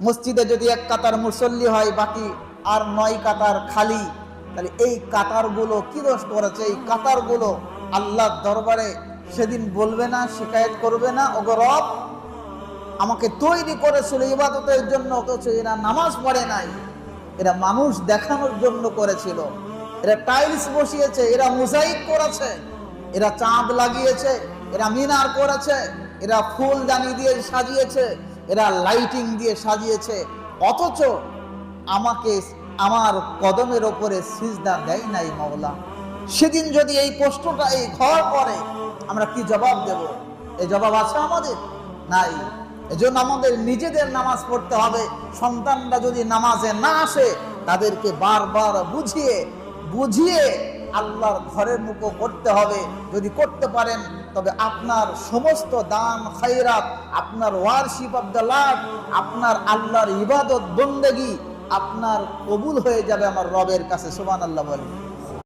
মসজিদে যদি এক কাতার মুসল্লি হয়, বাকি আর 9 কাতার খালি, তাহলে এই কাতারগুলো কি দোষ করেছে? এই কাতারগুলো আল্লাহর দরবারে সেদিন বলবে না, শিকায়েত করবে না, ওগো রব আমাকে তৈরি করেছিল ইবাদতের জন্য, অথচ এরা নামাজ পড়ে নাই, এরা মানুষ দেখানোর জন্য করেছিল, এরা টাইলস বসিয়েছে, এরা মোজাইক করেছে, এরা চাঁদ লাগিয়েছে, এরা মিনার করেছে, এরা ফুলদানি দিয়ে সাজিয়েছে, এরা লাইটিং দিয়ে সাজিয়েছে, অথচ আমাকে আমার কদমের ওপরে সিজদা দেয় নাই মাওলা। সেদিন যদি এই প্রশ্নটা এই ঘর করে, আমরা কি জবাব দেব? এই জবাব আছে আমাদের? নাই। এজন্য আমাদের নিজেদের নামাজ পড়তে হবে। সন্তানরা যদি নামাজে না আসে, তাদেরকে বারবার বুঝিয়ে বুঝিয়ে আল্লাহর ঘরের মুখো করতে হবে। যদি করতে পারেন, তবে আপনার সমস্ত দান খায়রাত, আপনার ওয়ারশিপ অফ দ্য লর্ড, আপনার আল্লাহর ইবাদত বন্দেগী আপনার কবুল হয়ে যাবে আমার রবের কাছে। সুবহানাল্লাহ বলেন।